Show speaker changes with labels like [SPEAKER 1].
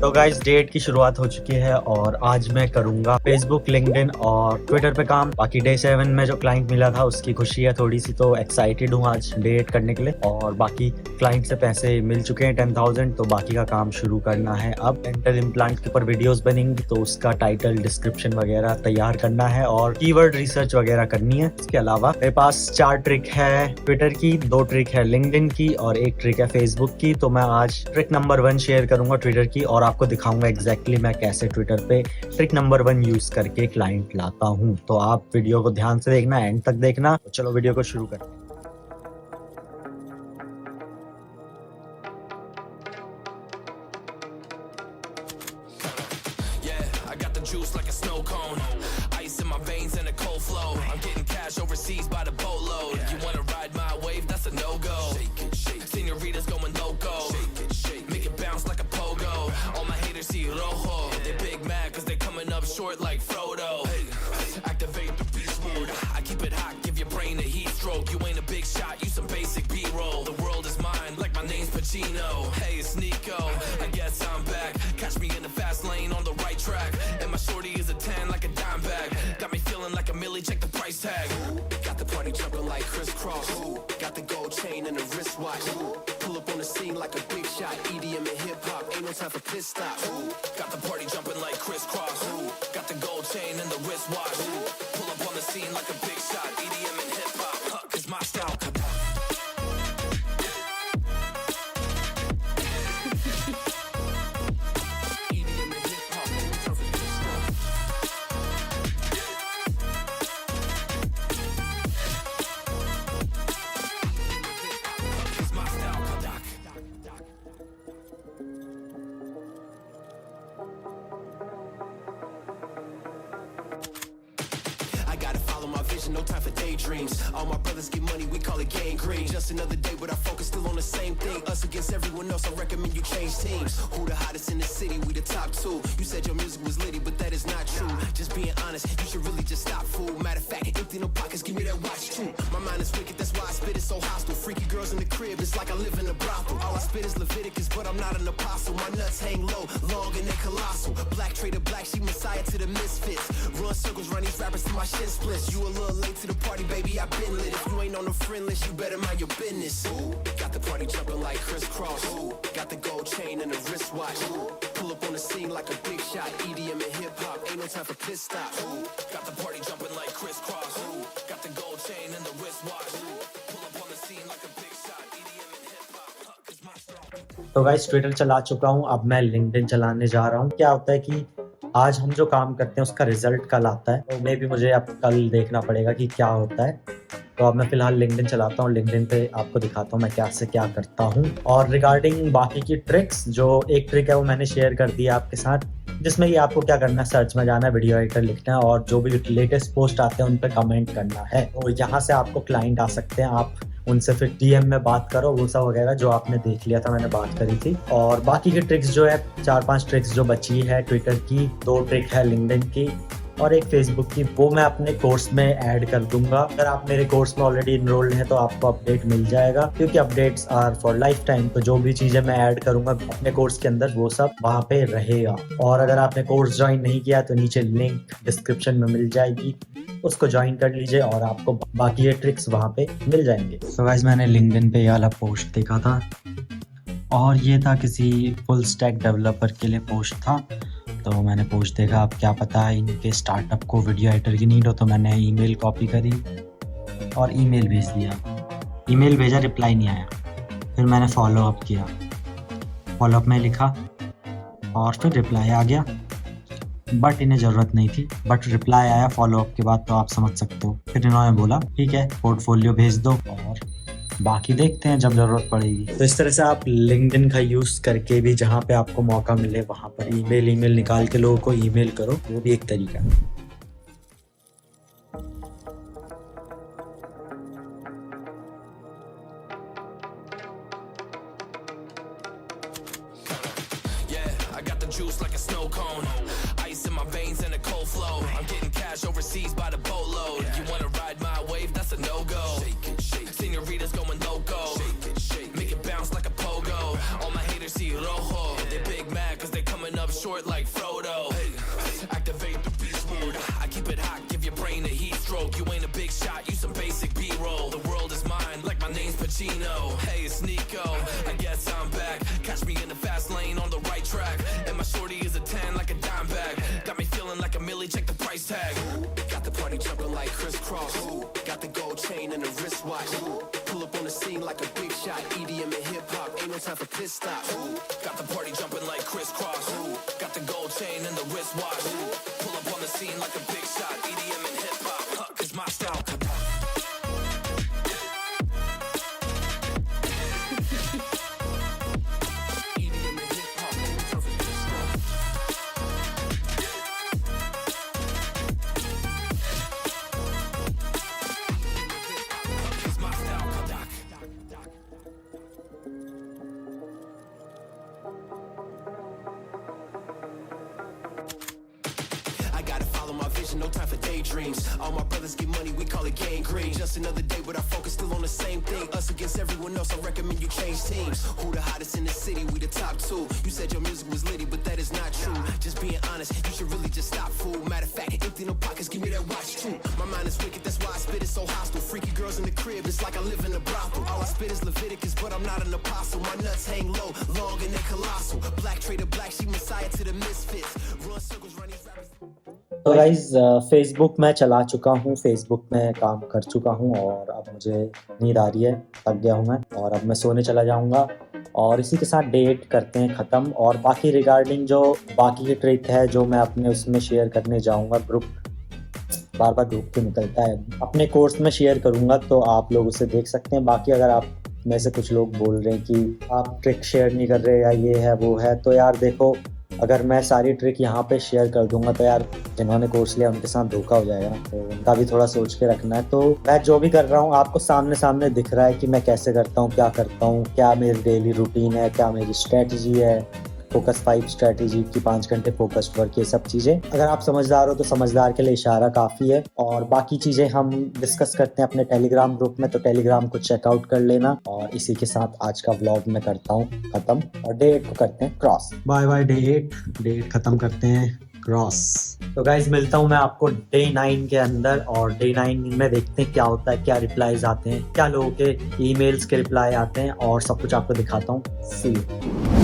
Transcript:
[SPEAKER 1] तो guys date की शुरुआत हो चुकी है और आज मैं करूंगा फेसबुक, लिंक्डइन और ट्विटर पे काम। बाकी डे 7 में जो क्लाइंट मिला था उसकी खुशी है थोड़ी सी, तो एक्साइटेड हूँ आज डेट करने के लिए। और बाकी क्लाइंट से पैसे मिल चुके हैं 10,000, तो बाकी का काम शुरू करना है। अब डेंटल इम्प्लांट के ऊपर वीडियोस बनेंगी, तो उसका टाइटल, डिस्क्रिप्शन वगैरह तैयार करना है और कीवर्ड रिसर्च वगैरह करनी है। इसके अलावा मेरे पास 4 ट्रिक है ट्विटर की, 2 ट्रिक है लिंक्डइन की और 1 ट्रिक है फेसबुक की। तो मैं आज ट्रिक नंबर 1 शेयर करूंगा ट्विटर की और आपको दिखाऊंगा एग्जैक्टली मैं कैसे ट्विटर पे ट्रिक नंबर 1 यूज करके क्लाइंट लाता हूं। तो आप वीडियो को ध्यान से देखना, एंड तक देखना। तो चलो वीडियो को शुरू करते हैं।
[SPEAKER 2] Juice like a snow cone, ice in my veins and a cold flow. I'm getting cash overseas by the boatload. You wanna ride my wave? That's a no-go. Senoritas going loco, make it bounce like a pogo. All my haters see rojo, they big mad cause they coming up short like Frodo. Activate the beast mode, I keep it hot, give your brain a heat stroke. You ain't a big shot, you some basic B-roll. The world is mine like my name's Pacino. Hey, it's Nico, I guess I'm back. Catch me in the fast lane on the right track. And my shorty is a 10 like a dime bag. Got me feeling like a millie, check the price tag. Got the party jumping like crisscross. Got the gold chain and the wristwatch. Pull up on the scene like a big shot. EDM and hip hop, ain't no time for pit stops. Got the party jumping like crisscross. Got the gold chain and the wristwatch. Pull up on the scene like a big shot. EDM and hip hop, cause my style. No time for daydreams. All my brothers get money, we call it gang green. Just another day, but our focus still on the same thing. Us against everyone else, I recommend you change teams. Who the hottest in the city? We the top 2. You said your music was litty, but that is not true. Just being honest, you should really just stop, fool. Matter of fact, empty no pockets, give me that watch too. My mind is wicked, that's why I spit it so hostile. Freaky girls in the crib, it's like I live in a brothel. All I spit is Leviticus, but I'm not an apostle. My nuts hang low, long and they colossal. Black trader, black sheep, messiah to the misfits. Run circles, run these rappers till my shit splits. You a little late to the party, baby, I been lit. If you ain't on the friend list, you better mind your business. Got the party jumping like crisscross. Got the gold chain and the wristwatch. Pull up on the scene like a big shot. EDM and hip hop, ain't no time for pit stops. Got the party jumping like crisscross. Got the gold chain and the wristwatch. Pull up on the scene like a big shot. EDM and hip hop, cause my style.
[SPEAKER 1] तो guys Twitter चला चुका हूँ, अब मैं LinkedIn चलाने जा रहा हूँ। क्या होता है कि आज हम जो काम करते हैं उसका रिजल्ट कल आता है, तो मे भी मुझे अब कल देखना पड़ेगा कि क्या होता है। तो अब मैं फिलहाल लिंक्डइन चलाता हूँ, लिंक्डइन पे आपको दिखाता हूँ मैं क्या से क्या करता हूँ। और रिगार्डिंग बाकी की ट्रिक्स, जो एक ट्रिक है वो मैंने शेयर कर दिया आपके साथ, जिसमें कि आपको क्या करना है, सर्च में जाना है, वीडियो एडिटर लिखना है और जो भी लेटेस्ट पोस्ट आते हैं उन पर कमेंट करना है। तो यहाँ से आपको क्लाइंट आ सकते हैं, आप उनसे फिर डीएम में बात करो, वो सब वगैरह जो आपने देख लिया था, मैंने बात करी थी। और बाकी की ट्रिक्स जो है 4-5 ट्रिक्स जो बची है ट्विटर की, 2 ट्रिक है लिंक्डइन की और 1 फेसबुक की, वो मैं अपने कोर्स में ऐड कर दूंगा। अगर आप मेरे कोर्स में ऑलरेडी इनरोल्ड हैं तो आपको अपडेट मिल जाएगा, क्योंकि updates are for life time. तो जो भी चीजें मैं ऐड करूंगा अपने कोर्स के अंदर वो सब वहाँ पे रहेगा। और अगर आपने कोर्स ज्वाइन नहीं किया तो नीचे लिंक डिस्क्रिप्शन में मिल जाएगी, उसको ज्वाइन कर लीजिए और आपको बाकी ये ट्रिक्स वहाँ पे मिल जाएंगे। तो गाइस मैंने लिंक्डइन पे ये वाला पोस्ट देखा था और ये था किसी फुल स्टैक डेवलपर के लिए पोस्ट था। तो मैंने पोस्ट देखा, अब क्या पता इनके स्टार्टअप को वीडियो एडिटर की नीड हो, तो मैंने ईमेल कॉपी करी और ईमेल भेज दिया। ईमेल भेजा, रिप्लाई नहीं आया। फिर मैंने फॉलो अप किया, फॉलो अप में लिखा और फिर रिप्लाई आ गया, बट इन्हें ज़रूरत नहीं थी, बट रिप्लाई आया फॉलो अप के बाद, तो आप समझ सकते हो। फिर इन्होंने बोला ठीक है पोर्टफोलियो भेज दो और बाकी देखते हैं जब ज़रूरत पड़ेगी। तो इस तरह से आप लिंक्डइन का यूज़ करके भी जहाँ पे आपको मौका मिले वहाँ पर ईमेल निकाल के लोगों को ईमेल करो, वो भी एक तरीका है।
[SPEAKER 2] Juice like a snow cone, ice in my veins and a cold flow. I'm getting cash overseas by the boatload. You wanna ride my wave? That's a no-go. Senoritas going loco, make it bounce like a pogo. All my haters see rojo, they big mad cause they coming short like Frodo. Hey, activate the beast mode. I keep it hot, give your brain a heat stroke. You ain't a big shot, you some basic B-roll. The world is mine, like my name's Pacino. Hey, it's Nico, I guess I'm back. Catch me in the fast lane on the right track. And my shorty is a 10 like a dime bag. Got me feeling like a millie, check the price tag. Got the party jumping like crisscross. Got the gold chain and the wristwatch. Pull up on the scene like a big shot. EDM and hip hop, ain't no time for pit stops. Got the party jumping like crisscross. Got the gold chain and the wristwatch. Pull up on the scene like a big shot. EDM and hip hop, cause my style. No time for daydreams. All my brothers get money, we call it gangrene. Just another day, but our focus still on the same thing. Us against everyone else, I recommend you change teams. Who the hottest in the city? We the top two. You said your music was litty, but that is not true. Just being honest, you should really just stop, fool. Matter of fact, empty no pockets, give me that watch too. My mind is wicked, that's why I spit it so hostile. Freaky girls in the crib, it's like I live in a brothel. All I spit is Leviticus, but I'm not an apostle. My nuts hang low, long and they colossal. Black trader black, she messiah to the misfits. Run circles, run these rappers.
[SPEAKER 1] तो guys Facebook मैं चला चुका हूँ, Facebook में काम कर चुका हूँ और अब मुझे नींद आ रही है, थक गया हूँ मैं और अब मैं सोने चला जाऊँगा। और इसी के साथ डेट करते हैं ख़त्म। और बाकी रिगार्डिंग जो बाकी की ट्रिक है जो मैं अपने उसमें शेयर करने जाऊँगा, ग्रुप बार बार ग्रुप पे निकलता है, अपने कोर्स में शेयर करूँगा तो आप लोग उसे देख सकते हैं। बाकी अगर आप में से कुछ लोग बोल रहे हैं कि आप ट्रिक शेयर नहीं कर रहे या ये है वो है, तो यार देखो, अगर मैं सारी ट्रिक यहाँ पे शेयर कर दूंगा तो यार जिन्होंने कोर्स लिया उनके साथ धोखा हो जाएगा, तो उनका भी थोड़ा सोच के रखना है। तो मैं जो भी कर रहा हूँ आपको सामने सामने दिख रहा है कि मैं कैसे करता हूँ, क्या करता हूँ, क्या मेरी डेली रूटीन है, क्या मेरी स्ट्रैटेजी है, फोकस 5 स्ट्रैटेजी की 5 घंटे फोकस्ड वर्क, ये सब चीज़ें। अगर आप समझदार हो तो समझदार के लिए इशारा काफ़ी है। और बाकी चीज़ें हम डिस्कस करते हैं अपने टेलीग्राम ग्रुप में, तो टेलीग्राम को चेकआउट कर लेना। और इसी के साथ आज का व्लॉग मैं करता हूँ ख़त्म और डे 8 को करते हैं क्रॉस। बाय बाय डे 8 ख़त्म करते हैं क्रॉस। तो गाइज मिलता हूँ मैं आपको डे 9 के अंदर, और डे 9 में देखते हैं क्या होता है, क्या रिप्लाईज आते हैं, क्या लोगों के ईमेल्स के रिप्लाई आते हैं और सब कुछ आपको दिखाता हूँ। सी यू।